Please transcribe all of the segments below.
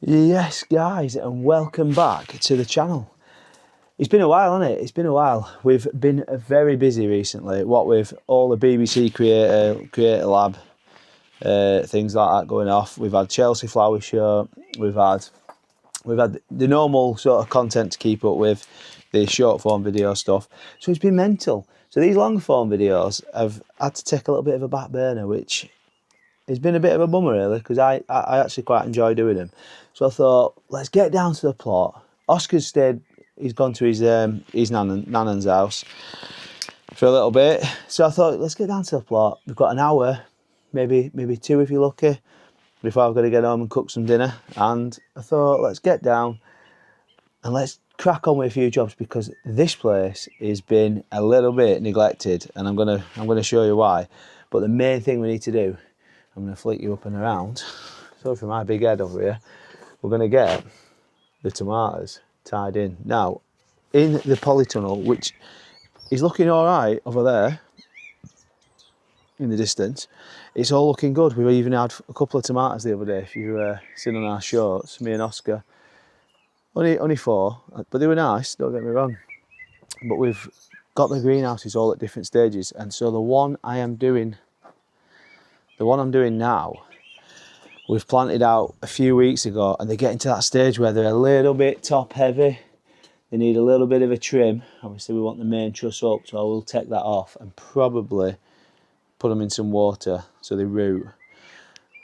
Yes guys, and welcome back to the channel. It's been a while, hasn't it? It's been a while. We've been very busy recently, what with all the BBC Creator Lab things like that going off. We've had Chelsea Flower Show, we've had the normal sort of content to keep up with, the short form video stuff. So it's been mental. So these long form videos have had to take a little bit of a back burner, which it's been a bit of a bummer really, because I actually quite enjoy doing them. So I thought, let's get down to the plot. Oscar's stayed, he's gone to his Nanan's house for a little bit. So I thought, let's get down to the plot. We've got an hour, maybe two if you're lucky, before I've got to get home and cook some dinner. And I thought, let's get down and let's crack on with a few jobs, because this place has been a little bit neglected, and I'm gonna show you why. But the main thing we need to do, I'm going to flick you up and around. Sorry for my big head over here. We're going to get the tomatoes tied in. Now, in the polytunnel, which is looking all right over there in the distance, it's all looking good. We've even had a couple of tomatoes the other day, if you've seen on our shorts, me and Oscar. Only 4, but they were nice, don't get me wrong. But we've got the greenhouses all at different stages, and so the one I'm doing now, we've planted out a few weeks ago, and they're getting to that stage where they're a little bit top heavy. They need a little bit of a trim. Obviously we want the main truss up, so I will take that off and probably put them in some water so they root.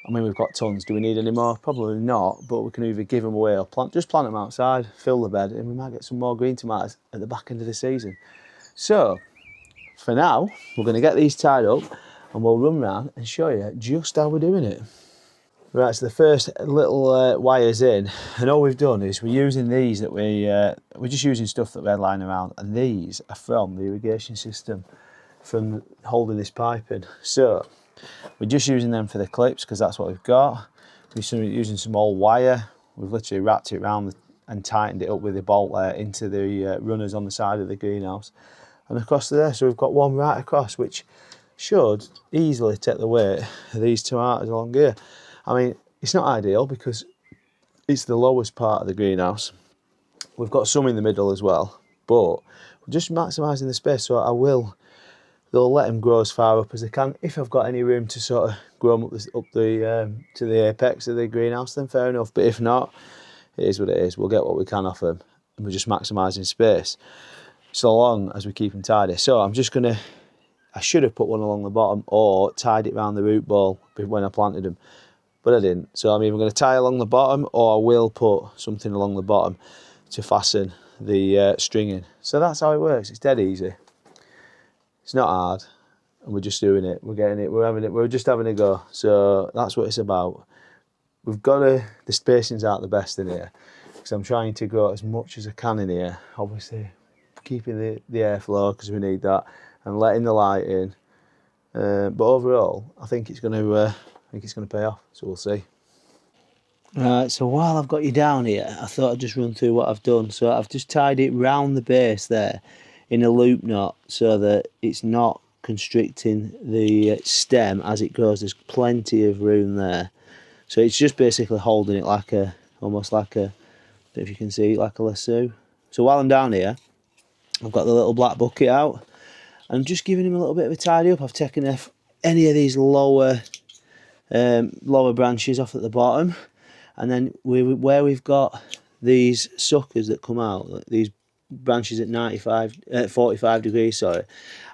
I mean, we've got tons. Do we need any more? Probably not, but we can either give them away or just plant them outside, fill the bed, and we might get some more green tomatoes at the back end of the season. So for now, we're going to get these tied up, and we'll run around and show you just how we're doing it. Right, so the first little wires in, and all we've done is we're using these that we're just using stuff that we had lying around, and these are from the irrigation system, from holding this pipe in. So we're just using them for the clips, because that's what we've got. We're using some old wire. We've literally wrapped it around and tightened it up with a bolt there into the runners on the side of the greenhouse and across there. So we've got one right across, which should easily take the weight of these tomatoes along here. I mean, it's not ideal because it's the lowest part of the greenhouse. We've got some in the middle as well, but we're just maximising the space, so they'll let them grow as far up as they can. If I've got any room to sort of grow them up to the apex of the greenhouse, then fair enough. But if not, it is what it is. We'll get what we can off them, and we're just maximising space, so long as we keep them tidy. So I'm just gonna, I should have put one along the bottom or tied it around the root ball when I planted them, but I didn't. So I'm either going to tie along the bottom, or I will put something along the bottom to fasten the string in. So that's how it works. It's dead easy. It's not hard, and we're just doing it. We're getting it. We're just having a go. So that's what it's about. We've got the spacings aren't the best in here, because I'm trying to grow as much as I can in here. Obviously, keeping the airflow, because we need that, and letting the light in. But overall, I think it's going to pay off. So we'll see. Right, so while I've got you down here, I thought I'd just run through what I've done. So I've just tied it round the base there in a loop knot, so that it's not constricting the stem as it grows. There's plenty of room there. So it's just basically holding it like almost like a, I don't know if you can see, like a lasso. So while I'm down here, I've got the little black bucket out. I'm just giving him a little bit of a tidy up. I've taken any of these lower branches off at the bottom, and then where we've got these suckers that come out, these branches at 45 degrees, sorry,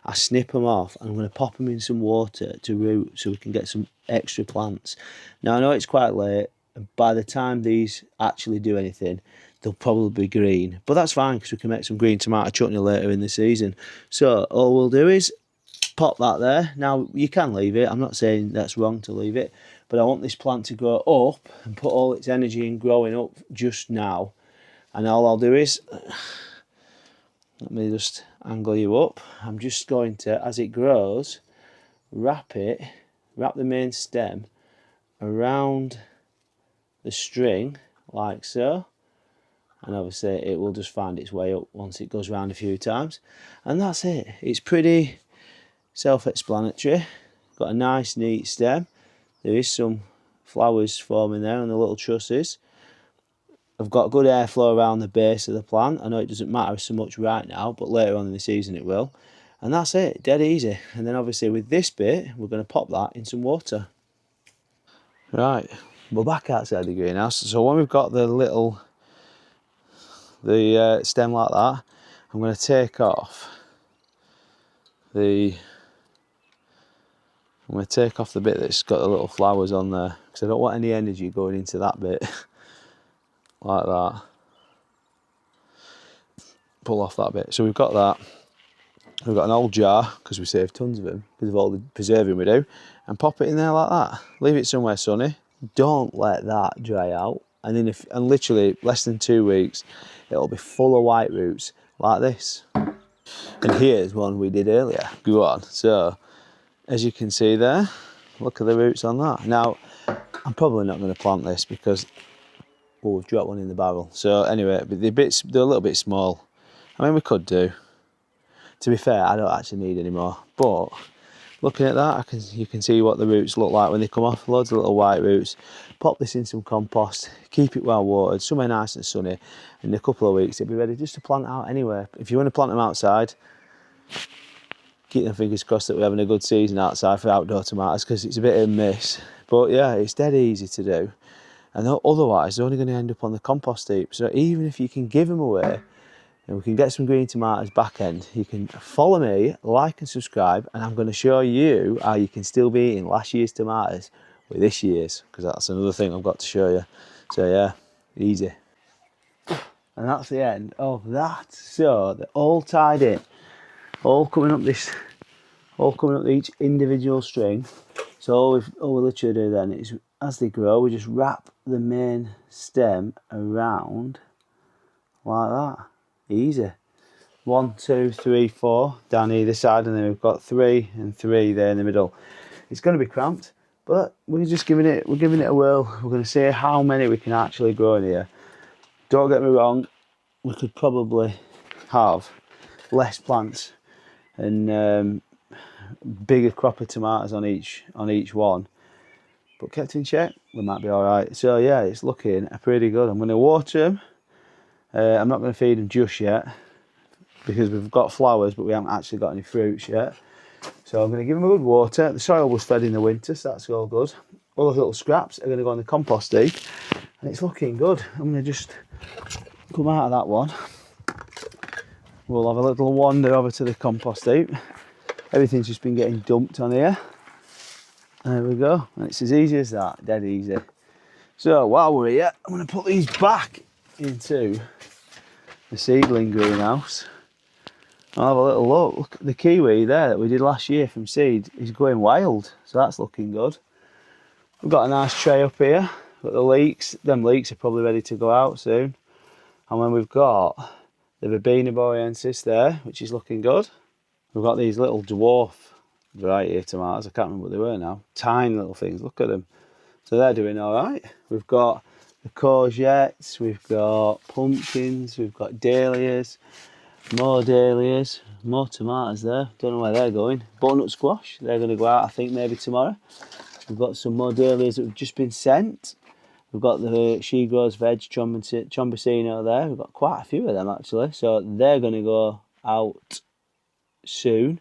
I snip them off, and I'm going to pop them in some water to root, so we can get some extra plants. Now I know it's quite late, and by the time these actually do anything, they'll probably be green, but that's fine, because we can make some green tomato chutney later in the season. So all we'll do is pop that there. Now you can leave it, I'm not saying that's wrong to leave it, but I want this plant to grow up and put all its energy in growing up just now. And all I'll do is, let me just angle you up, I'm just going to, as it grows, wrap the main stem around the string like so, and obviously it will just find its way up once it goes round a few times, and that's it. It's pretty self-explanatory. Got a nice neat stem. There is some flowers forming there on the little trusses. I've got good airflow around the base of the plant. I know it doesn't matter so much right now, but later on in the season it will. And that's it, dead easy. And then obviously with this bit, we're going to pop that in some water. Right, we're back outside the greenhouse. So when we've got the stem like that, I'm going to take off the bit that's got the little flowers on there, because I don't want any energy going into that bit. Like that. Pull off that bit. So we've got that. We've got an old jar, because we save tons of them because of all the preserving we do, and pop it in there like that. Leave it somewhere sunny. Don't let that dry out. And then and literally less than 2 weeks, it'll be full of white roots like this. And here's one we did earlier. Go on. So as you can see there, look at the roots on that. Now I'm probably not going to plant this because we've dropped one in the barrel. So anyway, but they're a little bit small. I mean, we could do. To be fair, I don't actually need any more. But looking at that, you can see what the roots look like when they come off. Loads of little white roots. Pop this in some compost. Keep it well watered, somewhere nice and sunny. In a couple of weeks, it'll be ready just to plant out anywhere. If you want to plant them outside, keep them fingers crossed that we're having a good season outside for outdoor tomatoes, because it's a bit of a miss. But yeah, it's dead easy to do. And otherwise, they're only going to end up on the compost heap. So even if you can give them away, and we can get some green tomatoes back end, you can follow me, like and subscribe, and I'm going to show you how you can still be eating last year's tomatoes with this year's, because that's another thing I've got to show you. So yeah, easy. And that's the end of that. So they're all tied in, all coming up each individual string. So all we literally do then is, as they grow, we just wrap the main stem around like that. Easy. 1, 2, 3, 4 down either side, and then we've got 3 and 3 there in the middle. It's going to be cramped, but we're giving it a whirl. We're going to see how many we can actually grow in here. Don't get me wrong, we could probably have less plants and bigger crop of tomatoes on each one, but kept in check, we might be all right. So yeah, it's looking pretty good. I'm going to water them. I'm not going to feed them just yet because we've got flowers, but we haven't actually got any fruits yet. So I'm going to give them a good water. The soil was fed in the winter, so that's all good. All those little scraps are going to go in the compost heap, and it's looking good. I'm going to just come out of that one. We'll have a little wander over to the compost heap. Everything's just been getting dumped on here. There we go. And it's as easy as that, dead easy. So while we're here, I'm going to put these back into the seedling greenhouse. I'll have a little look. Look at the kiwi there that we did last year from seed. Is going wild, so that's looking good. We've got a nice tray up here. Got the leeks. Them leeks are probably ready to go out soon. And then we've got the Verbena boreensis there, which is looking good. We've got these little dwarf variety of tomatoes. I can't remember what they were now. Tiny little things. Look at them. So they're doing all right. We've got the courgettes, we've got pumpkins, we've got dahlias, more tomatoes there. Don't know where they're going. Butternut squash, they're going to go out I think maybe tomorrow. We've got some more dahlias that have just been sent. We've got the She Grows Veg Chombacino there. We've got quite a few of them actually. So they're going to go out soon.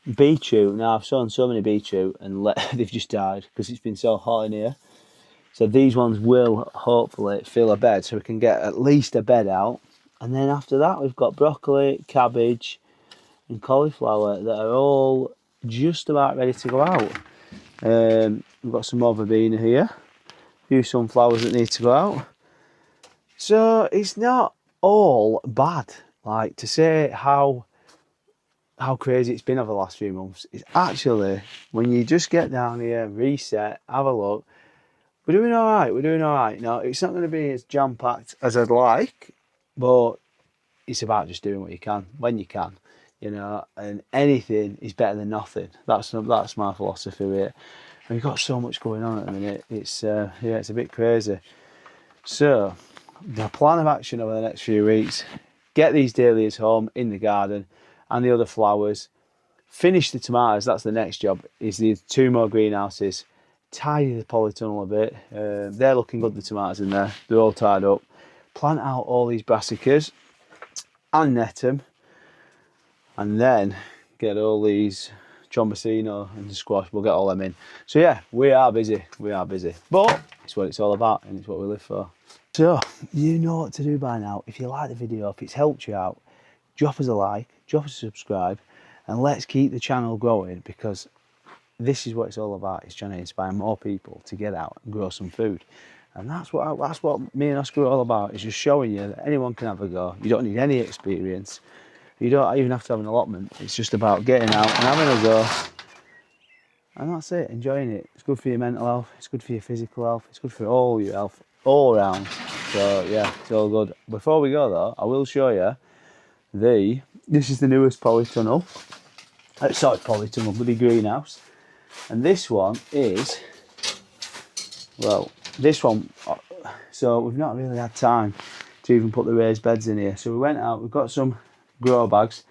Beetroot, now I've sown so many beetroot and they've just died because it's been so hot in here. So these ones will hopefully fill a bed, so we can get at least a bed out. And then after that, we've got broccoli, cabbage, and cauliflower that are all just about ready to go out. We've got some more verbena here, a few sunflowers that need to go out. So it's not all bad. Like, to say how crazy it's been over the last few months, it's actually, when you just get down here, reset, have a look, we're doing all right. Now, it's not going to be as jam-packed as I'd like, but it's about just doing what you can, when you can, you know, and anything is better than nothing. That's my philosophy with it. And we've got so much going on at the minute. It's, yeah, it's a bit crazy. So, the plan of action over the next few weeks, get these dahlias home in the garden and the other flowers, finish the tomatoes, that's the next job, is the 2 more greenhouses, tidy the polytunnel a bit. They're looking good, the tomatoes in there, they're all tied up. plant out all these brassicas and net them, and then get all these trombosino and squash. We'll get all them in. So yeah, we are busy, but it's what it's all about, and it's what we live for. So you know what to do by now. If you like the video, if it's helped you out, drop us a like, drop us a subscribe, and let's keep the channel growing, because this is what it's all about. It's trying to inspire more people to get out and grow some food. And that's what me and Oscar are all about, is just showing you that anyone can have a go. You don't need any experience. You don't even have to have an allotment. It's just about getting out and having a go. And that's it, enjoying it. It's good for your mental health, it's good for your physical health, it's good for all your health, all around. So yeah, it's all good. Before we go though, I will show you this is the newest polytunnel. Sorry, polytunnel, bloody greenhouse. And this one is, well, this one, so we've not really had time to even put the raised beds in here. So we went out, we've got some grow bags,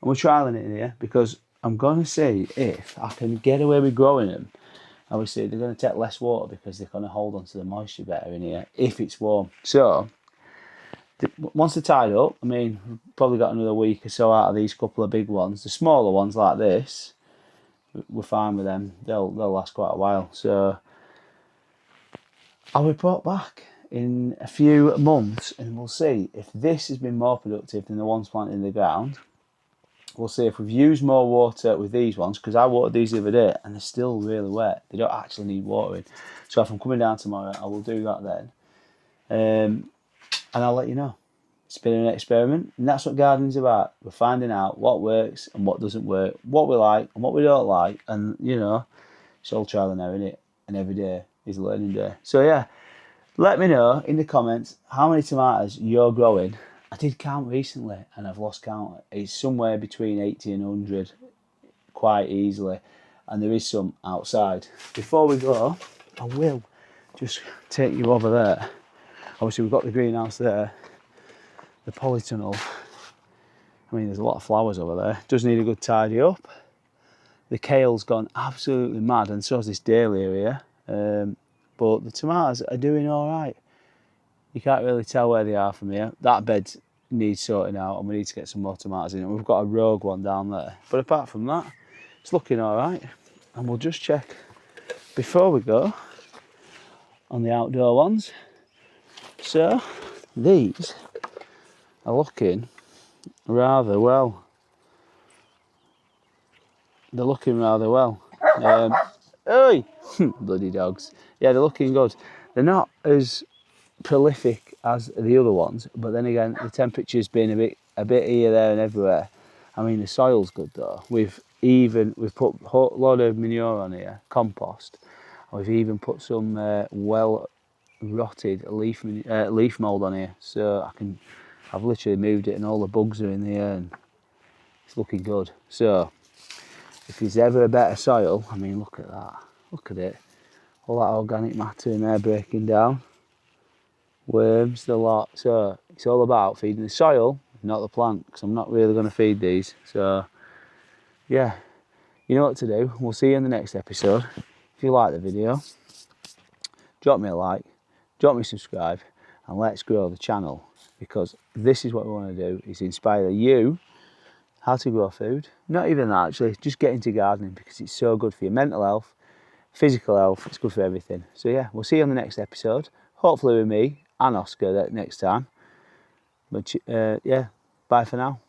and we're trialling it in here because I'm going to see if I can get away with growing them. Obviously, they're going to take less water because they're going to hold onto the moisture better in here if it's warm. So, once they're tied up, I mean, we've probably got another week or so out of these couple of big ones. The smaller ones like this, we're fine with them. They'll last quite a while. So I'll report back in a few months and we'll see if this has been more productive than the ones planted in the ground. We'll see if we've used more water with these ones, because I watered these the other day and they're still really wet. They don't actually need watering. So if I'm coming down tomorrow, I will do that then. And I'll let you know. It's been an experiment, and that's what gardening's about. We're finding out what works and what doesn't work, what we like and what we don't like, and you know, it's all trial and error, innit? And every day is a learning day. So yeah, let me know in the comments how many tomatoes you're growing. I did count recently and I've lost count. It's somewhere between 80 and 100 quite easily, and there is some outside. Before we go, I will just take you over there. Obviously we've got the greenhouse there, the polytunnel. I mean, there's a lot of flowers over there. Does need a good tidy up. The kale's gone absolutely mad, and so's this dahlia here. But the tomatoes are doing all right. You can't really tell where they are from here. That bed needs sorting out, and we need to get some more tomatoes in it. We've got a rogue one down there. But apart from that, it's looking all right. And we'll just check before we go on the outdoor ones. So these are looking rather well. They're looking rather well. Oi! Bloody dogs. Yeah, they're looking good. They're not as prolific as the other ones, but then again, the temperature's been a bit here, there, and everywhere. I mean, the soil's good though. We've put a lot of manure on here, compost. We've even put some well rotted leaf mould on here, so I've literally moved it, and all the bugs are in the air, and it's looking good. So if there's ever a better soil, I mean, look at that, look at it, all that organic matter in there breaking down, worms, the lot. So it's all about feeding the soil, not the plant, because I'm not really going to feed these. So yeah, you know what to do. We'll see you in the next episode. If you like the video, drop me a like, drop me a subscribe, and let's grow the channel, because this is what we want to do, is inspire you how to grow food. Not even that actually, just get into gardening, because it's so good for your mental health, physical health, it's good for everything. So yeah, we'll see you on the next episode, hopefully with me and Oscar next time. But yeah, bye for now.